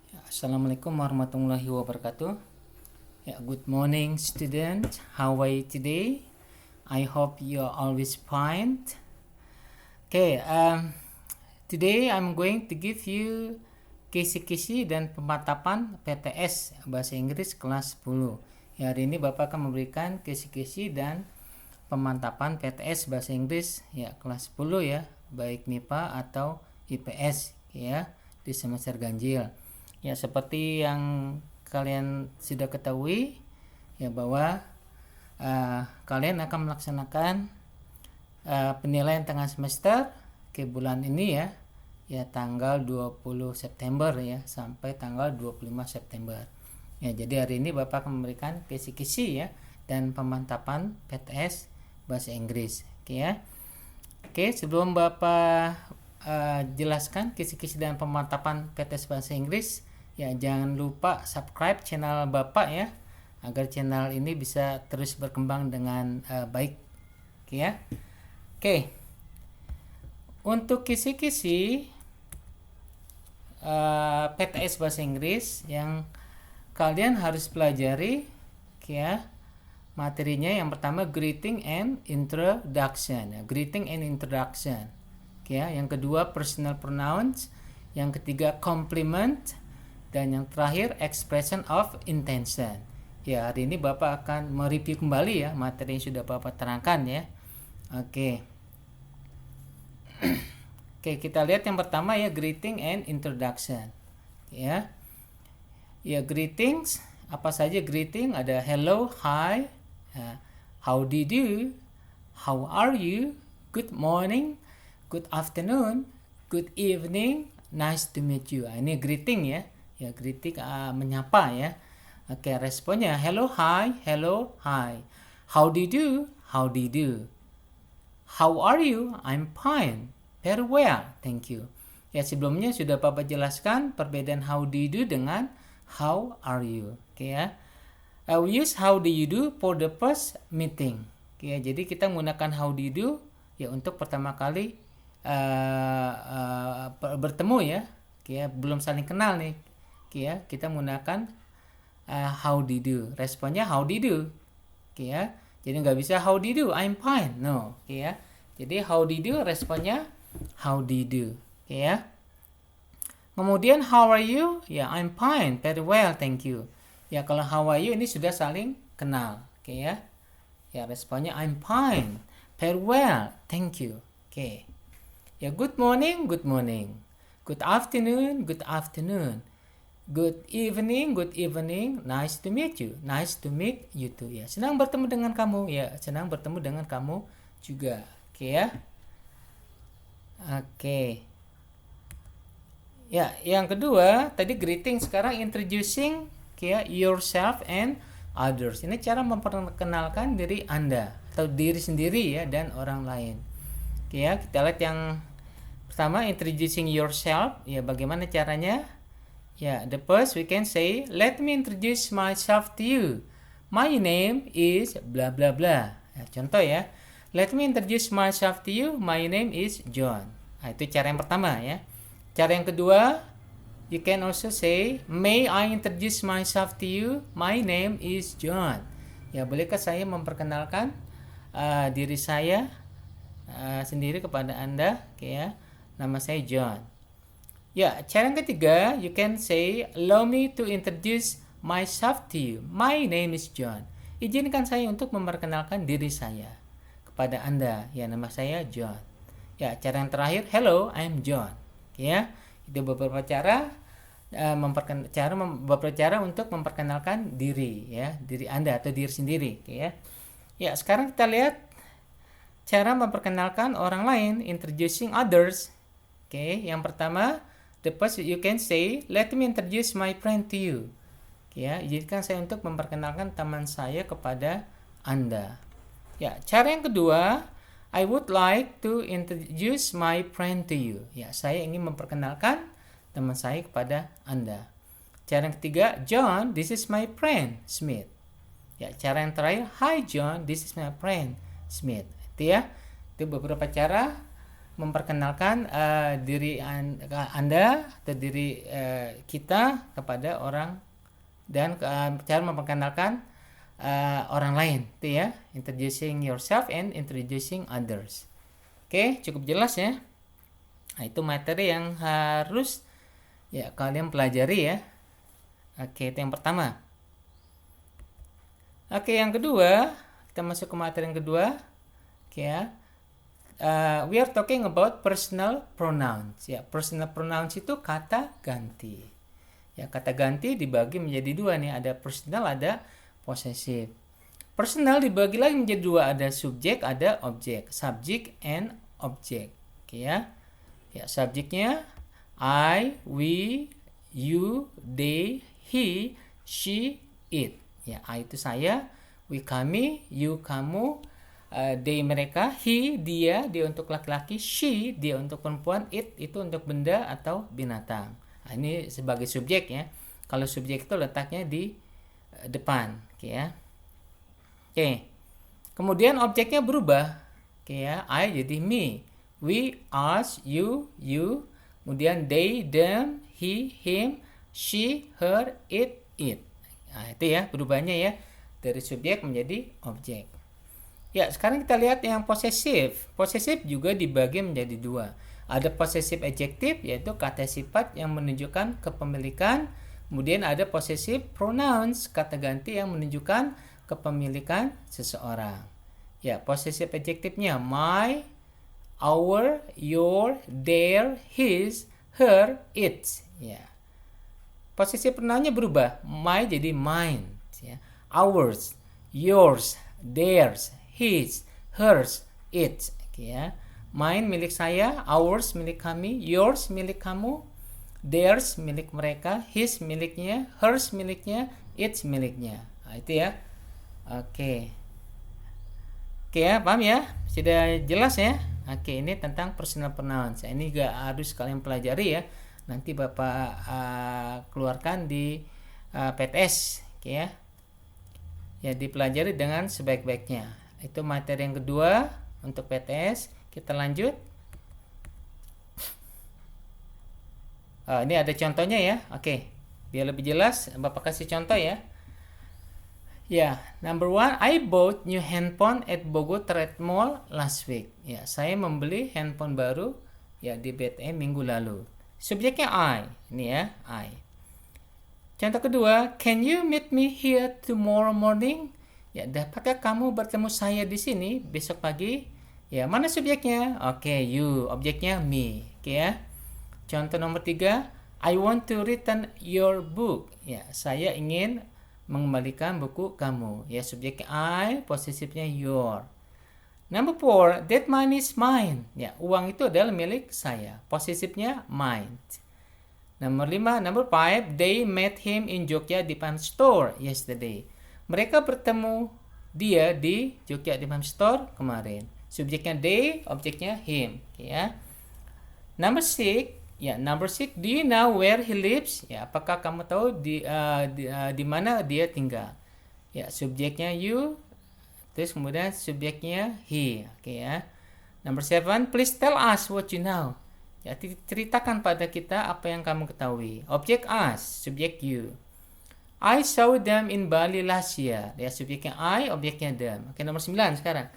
Assalamualaikum warahmatullahi wabarakatuh. Good morning, students. How are you today? I hope you are always fine. Today I'm going to give you kisi-kisi dan pemantapan PTS Bahasa Inggris kelas 10. Hari ini Bapak akan memberikan kisi-kisi dan pemantapan PTS Bahasa Inggris kelas 10 baik MIPA atau IPS di semester ganjil. Seperti yang kalian sudah ketahui bahwa kalian akan melaksanakan penilaian tengah semester ke bulan ini tanggal 20 September sampai tanggal 25 September. Jadi hari ini Bapak akan memberikan kisi-kisi dan pemantapan PTS Bahasa Inggris. Sebelum Bapak jelaskan kisi-kisi dan pemantapan PTS Bahasa Inggris, jangan lupa subscribe channel Bapak agar channel ini bisa terus berkembang dengan baik. Untuk kisi-kisi PTS Bahasa Inggris yang kalian harus pelajari materinya, yang pertama greeting and introduction. Greeting and introduction. Yang kedua personal pronouns, yang ketiga compliment, dan yang terakhir expression of intention. Hari ini Bapak akan mereview kembali materi yang sudah Bapak terangkan Oke, kita lihat yang pertama greeting and introduction. Greetings, apa saja greeting? Ada hello, hi, how do you do, how are you, good morning, good afternoon, good evening, nice to meet you. Ini greeting greeting menyapa responnya hello, hi, hello, hi. How do you do? How do you do? How are you? I'm fine. Very well, thank you. Sebelumnya sudah Bapak jelaskan perbedaan how do you do dengan how are you. We use how do you do for the first meeting. Jadi kita menggunakan how do you do untuk pertama kali bertemu belum saling kenal nih. Kita menggunakan how do you do. Responnya how do you do. Jadi nggak bisa how do you do, I'm fine. No. Jadi how do you do, responnya how do you do. Kemudian how are you? I'm fine, very well, thank you. Kalau how are you ini sudah saling kenal. Responnya I'm fine, very well, thank you. Good morning, good morning. Good afternoon, good afternoon. Good evening, nice to meet you. Nice to meet you too. Senang bertemu dengan kamu. Senang bertemu dengan kamu juga. Yang kedua tadi greeting, sekarang introducing yourself and others. Ini cara memperkenalkan diri Anda atau diri sendiri dan orang lain. Kita lihat yang pertama, introducing yourself. Bagaimana caranya? The first we can say, let me introduce myself to you. My name is blah blah blah. Contoh let me introduce myself to you. My name is John. Itu cara yang pertama Cara yang kedua, you can also say, may I introduce myself to you. My name is John. Bolehkah saya memperkenalkan diri saya sendiri kepada Anda? Nama saya John. Cara yang ketiga, you can say, allow me to introduce myself to you. My name is John. Izinkan saya untuk memperkenalkan diri saya kepada Anda. Nama saya John. Cara yang terakhir, hello, I'm John. Itu beberapa cara beberapa cara untuk memperkenalkan diri diri Anda atau diri sendiri. Sekarang kita lihat cara memperkenalkan orang lain, introducing others. Yang pertama, the first you can say, let me introduce my friend to you. Izinkan saya untuk memperkenalkan teman saya kepada Anda. Cara yang kedua, I would like to introduce my friend to you. Saya ingin memperkenalkan teman saya kepada Anda. Cara yang ketiga, John, this is my friend, Smith. Cara yang terakhir, hi John, this is my friend, Smith. Itu beberapa cara memperkenalkan diri Anda atau diri kita kepada orang, dan cara memperkenalkan orang lain itu ya, introducing yourself and introducing others. Oke, cukup jelas ya. Nah, itu materi yang harus ya kalian pelajari ya. Oke, itu yang pertama. Oke, yang kedua, kita masuk ke materi yang kedua. Oke ya. We are talking about personal pronouns. Ya, personal pronouns itu kata ganti. Ya, kata ganti dibagi menjadi dua nih, ada personal, ada possessive. Personal dibagi lagi menjadi dua, ada subjek, ada objek. Subject and object. Oke ya. Ya, subjeknya I, we, you, they, he, she, it. Ya, I itu saya, we kami, you kamu, they mereka, he dia untuk laki-laki, she dia untuk perempuan, it itu untuk benda atau binatang. Nah, ini sebagai subjek ya. Kalau subjek itu letaknya di depan, oke ya. Oke. Kemudian objeknya berubah. Oke ya, I jadi me, we, us, you, kemudian they, them, he, him, she, her, it. Nah, itu ya perubahannya ya, dari subjek menjadi objek. Ya, sekarang kita lihat yang posesif. Posesif juga dibagi menjadi dua. Ada possessive adjective, yaitu kata sifat yang menunjukkan kepemilikan. Kemudian ada possessive pronouns, kata ganti yang menunjukkan kepemilikan seseorang. Ya, possessive adjective-nya my, our, your, their, his, her, its. Ya. Possessive pronoun-nya berubah. My jadi mine, ya. Ours, yours, theirs, his, hers, its. Oke ya. Mine milik saya, ours milik kami, yours milik kamu, theirs milik mereka, his miliknya, hers miliknya, its miliknya. Nah, itu ya. Oke. Oke ya, paham ya? Sudah jelas ya? Oke, ini tentang personal pronouns. Ini juga harus kalian pelajari ya. Nanti Bapak keluarkan di PTS, oke ya. Ya, dipelajari dengan sebaik-baiknya. Itu materi yang kedua untuk PTS. Kita lanjut. Ini ada contohnya ya. Oke, biar lebih jelas Bapak kasih contoh ya. Ya, number one, I bought new handphone at Bogor Trade Mall last week. Ya, saya membeli handphone baru ya di BTM minggu lalu. Subjeknya I. Ini ya, I. Contoh kedua, can you meet me here tomorrow morning? Ya, dapatkah kamu bertemu saya di sini besok pagi? Ya, mana subjeknya? Oke, you. Objeknya me. Oke ya. Contoh nomor 3, I want to return your book. Ya, saya ingin mengembalikan buku kamu. Ya, subjeknya I, posesifnya your. Number 4, that money is mine. Ya, uang itu adalah milik saya. Posesifnya mine. Number 5, they met him in Jogja Department Store yesterday. Mereka bertemu dia di Jogja Department Store kemarin. Subjeknya they, objeknya him. Okay, ya. Number 6, do you know where he lives? Ya, apakah kamu tahu di mana dia tinggal? Ya, subjeknya you, terus kemudian subjeknya he. Oke ya. Number 7, please tell us what you know. Ya, ceritakan pada kita apa yang kamu ketahui. Objek us, subjek you. I saw them in Bali last year. Ya, subjeknya I, objeknya them. Oke, nomor 9 sekarang.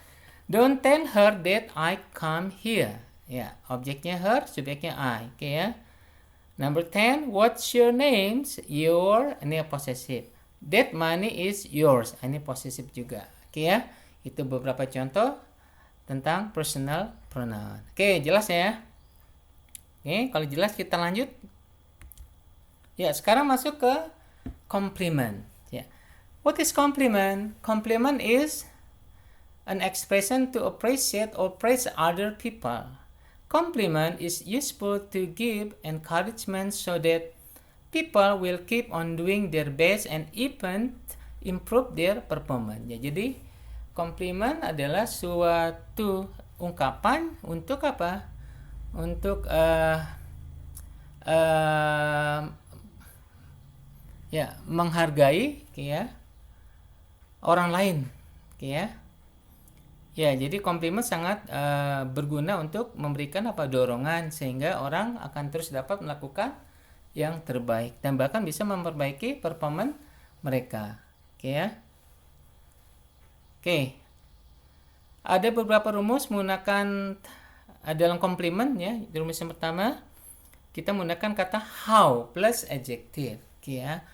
Don't tell her that I come here. Ya, objeknya her, subjeknya I. Oke ya. Number 10, what's your name? Your, ini possessive. That money is yours. Ini possessive juga. Oke ya. Itu beberapa contoh tentang personal pronoun. Oke, jelas ya? Oke, kalau jelas kita lanjut. Ya, sekarang masuk ke compliment. Ya. What is compliment? Compliment is an expression to appreciate or praise other people. Compliment is useful to give encouragement so that people will keep on doing their best and even improve their performance. Ya, jadi compliment adalah suatu ungkapan untuk apa? Untuk ya, menghargai ya orang lain, ya. Ya, jadi komplimen sangat berguna untuk memberikan dorongan sehingga orang akan terus dapat melakukan yang terbaik dan bahkan bisa memperbaiki performa mereka. Oke ya. Oke. Ada beberapa rumus menggunakan dalam komplimen ya. Rumus yang pertama kita menggunakan kata how plus adjective. Oke ya.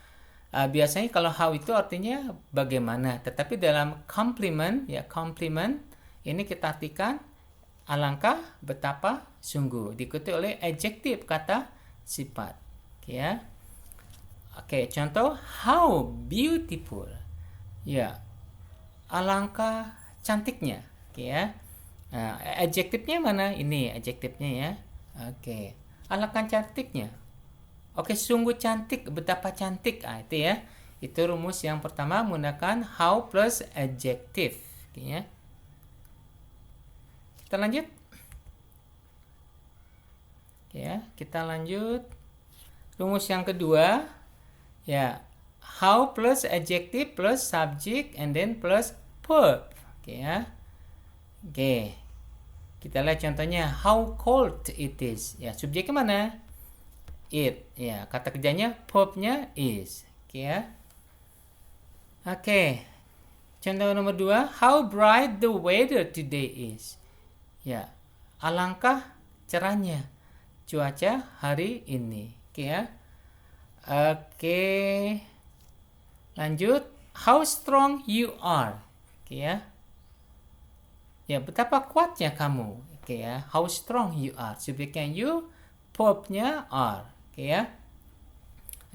Biasanya kalau how itu artinya bagaimana, tetapi dalam compliment ini kita artikan alangkah, betapa, sungguh, diikuti oleh adjektif kata sifat. Oke ya. Oke, contoh how beautiful. Ya, alangkah cantiknya. Oke ya. Adjektifnya mana? Ini adjektifnya ya. Oke. Alangkah cantiknya. Oke, sungguh cantik, betapa cantik. Itu ya. Itu rumus yang pertama menggunakan how plus adjective. Oke ya. Kita lanjut. Oke ya, kita lanjut. Rumus yang kedua ya, how plus adjective plus subject and then plus verb. Oke ya. Oke. Kita lihat contohnya how cold it is. Ya, subjeknya mana? It. Ya, kata kerjanya verbnya is. Oke ya. Oke. Contoh nomor 2, how bright the weather today is. Ya, alangkah cerahnya cuaca hari ini. Oke ya. Oke. Lanjut, how strong you are. Oke ya. Ya, betapa kuatnya kamu. Oke ya. How strong you are. Subjeknya you, verbnya are. Oke ya.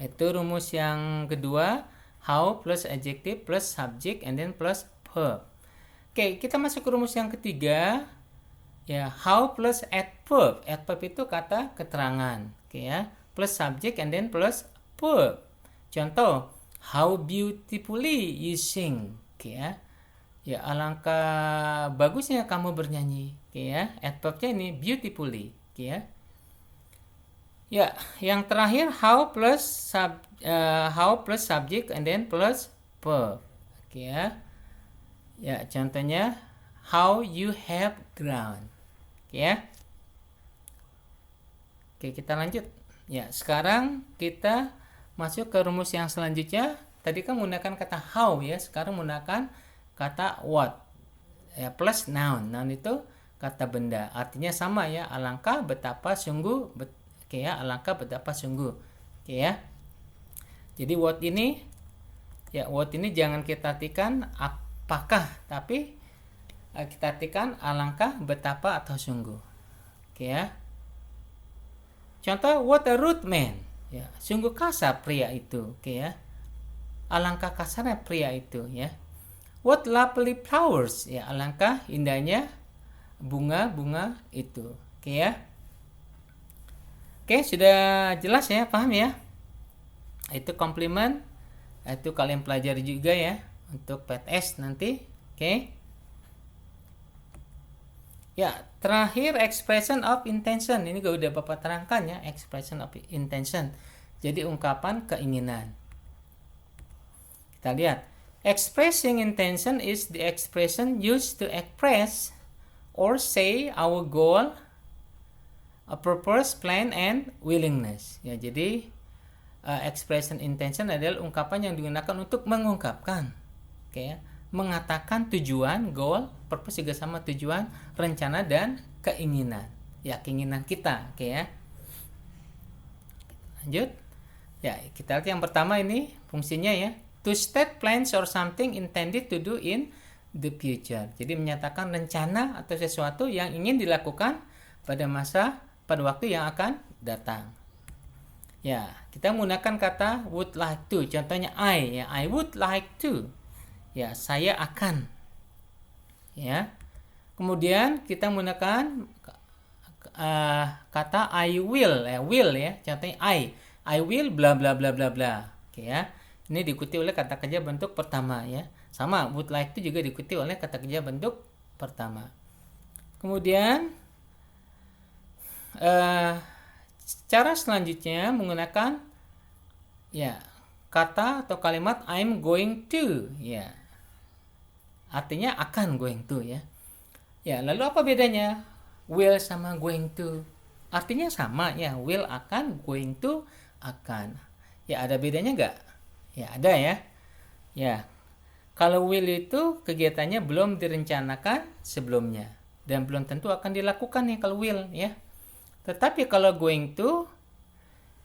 Itu rumus yang kedua, how plus adjective plus subject and then plus verb. Oke, kita masuk ke rumus yang ketiga. Ya, how plus adverb. Adverb itu kata keterangan. Oke ya. Plus subject and then plus verb. Contoh, how beautifully you sing. Oke ya. Ya, alangkah bagusnya kamu bernyanyi. Oke ya. Adverbnya ini beautifully. Oke ya. Ya, yang terakhir how plus subject and then plus verb. Oke ya. Ya, contohnya how you have grown. Oke ya. Oke, kita lanjut. Ya, sekarang kita masuk ke rumus yang selanjutnya. Tadi kan menggunakan kata how ya, sekarang menggunakan kata what. Ya, plus noun. Noun itu kata benda. Artinya sama ya, alangkah, betapa, sungguh. Oke ya, alangkah, betapa, sungguh. Oke ya. Jadi what ini jangan kita artikan apakah, tapi kita artikan alangkah, betapa, atau sungguh. Oke ya. Contoh, what a rude man. Ya, sungguh kasar pria itu. Oke ya. Alangkah kasarnya pria itu ya. What lovely flowers. Ya, alangkah indahnya bunga-bunga itu. Oke ya. Oke, sudah jelas ya, paham ya? Itu komplimen. Itu kalian pelajari juga ya untuk PTS nanti. Oke. Ya, terakhir expression of intention. Ini udah Bapak terangkan ya, expression of intention. Jadi ungkapan keinginan. Kita lihat. Expressing intention is the expression used to express or say our goal, a purpose, plan, and willingness. Ya, jadi expression intention adalah ungkapan yang digunakan untuk mengungkapkan, ya, mengatakan tujuan, goal, purpose juga sama tujuan, rencana, dan keinginan. Ya, keinginan kita, ya. Lanjut. Ya, kita lihat yang pertama ini fungsinya ya. To state plans or something intended to do in the future. Jadi menyatakan rencana atau sesuatu yang ingin dilakukan pada waktu yang akan datang. Ya, kita menggunakan kata would like to. Contohnya I, ya, I would like to. Ya, saya akan. Ya. Kemudian kita menggunakan kata I will, will ya. Contohnya I will bla bla bla bla bla. Oke ya. Ini diikuti oleh kata kerja bentuk pertama ya. Sama, would like to juga diikuti oleh kata kerja bentuk pertama. Kemudian cara selanjutnya menggunakan ya kata atau kalimat I'm going to ya. Artinya akan going to ya. Ya, lalu apa bedanya will sama going to? Artinya sama ya, will akan, going to akan. Ya, ada bedanya nggak? Ya, ada ya. Ya, kalau will itu kegiatannya belum direncanakan sebelumnya dan belum tentu akan dilakukan nih kalau will ya. Tetapi kalau going to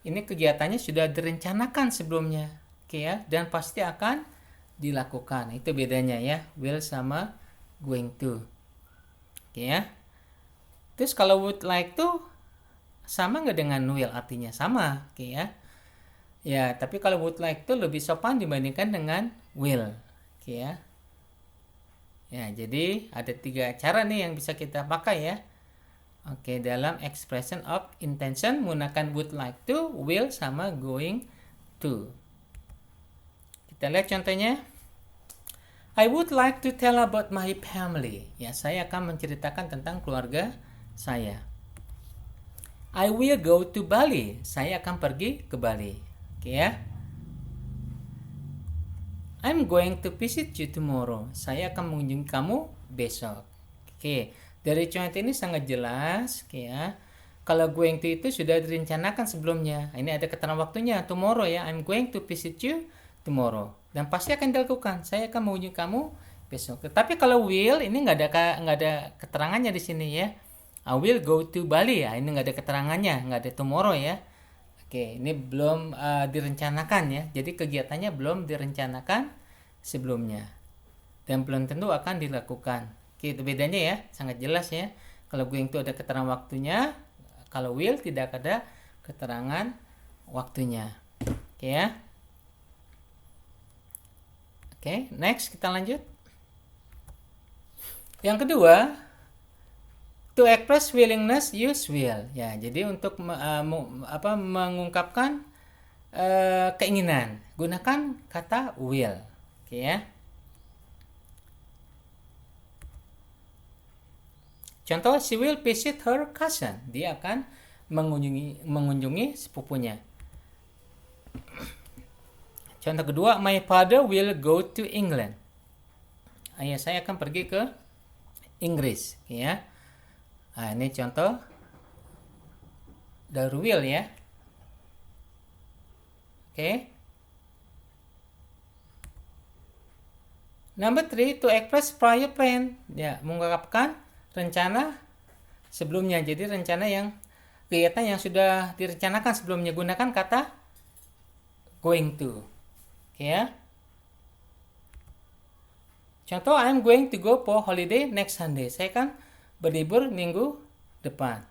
ini kegiatannya sudah direncanakan sebelumnya, oke ya, dan pasti akan dilakukan. Itu bedanya ya, will sama going to. Oke ya. Terus kalau would like to sama nggak dengan will? Artinya sama, oke ya. Ya, tapi kalau would like to lebih sopan dibandingkan dengan will, oke ya. Ya, jadi ada 3 cara nih yang bisa kita pakai ya. Oke, dalam expression of intention menggunakan would like to, will sama going to. Kita lihat contohnya. I would like to tell about my family. Ya, saya akan menceritakan tentang keluarga saya. I will go to Bali. Saya akan pergi ke Bali. Oke ya. I'm going to visit you tomorrow. Saya akan mengunjungi kamu besok. Oke, dari contoh ini sangat jelas, oke ya. Kalau going to itu sudah direncanakan sebelumnya. Ini ada keterangan waktunya, tomorrow ya. I'm going to visit you tomorrow. Dan pasti akan dilakukan. Saya akan mengunjungi kamu besok. Tetapi kalau will ini nggak ada keterangannya di sini ya. I will go to Bali ya. Ini nggak ada keterangannya, nggak ada tomorrow ya. Oke, ini belum direncanakan ya. Jadi kegiatannya belum direncanakan sebelumnya dan belum tentu akan dilakukan. Oke, itu bedanya ya, sangat jelas ya. Kalau going to ada keterangan waktunya, kalau will tidak ada keterangan waktunya. Oke ya. Oke, next kita lanjut. Yang kedua, to express willingness, use will. Ya, jadi untuk mengungkapkan keinginan, gunakan kata will. Oke ya. Contoh, she will visit her cousin. Dia akan mengunjungi sepupunya. Contoh kedua, my father will go to England. Ayah saya akan pergi ke Inggris, ya. Nah, ini contoh dari will ya. Oke. Number 3, to express prior plan. Ya, mengungkapkan rencana sebelumnya. Jadi rencana yang kegiatan yang sudah direncanakan sebelumnya, gunakan kata going to. Oke ya. Contoh, I'm going to go for holiday next Sunday. Saya kan berlibur minggu depan.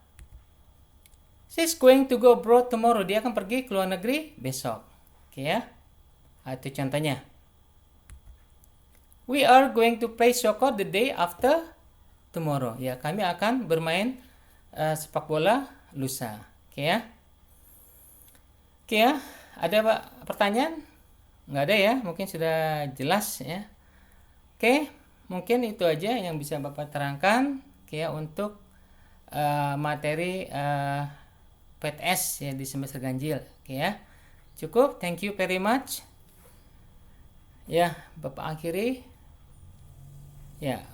She's going to go abroad tomorrow. Dia akan pergi ke luar negeri besok. Oke ya. Itu contohnya. We are going to play soccer the day after tomorrow. Ya, kami akan bermain sepak bola lusa. Oke ya. Oke ya. Ada pertanyaan? Nggak ada ya. Mungkin sudah jelas ya. Oke. Mungkin itu aja yang bisa Bapak terangkan. Oke ya, untuk materi PTS ya di semester ganjil. Oke ya. Cukup. Thank you very much. Ya, Bapak akhiri. Ya,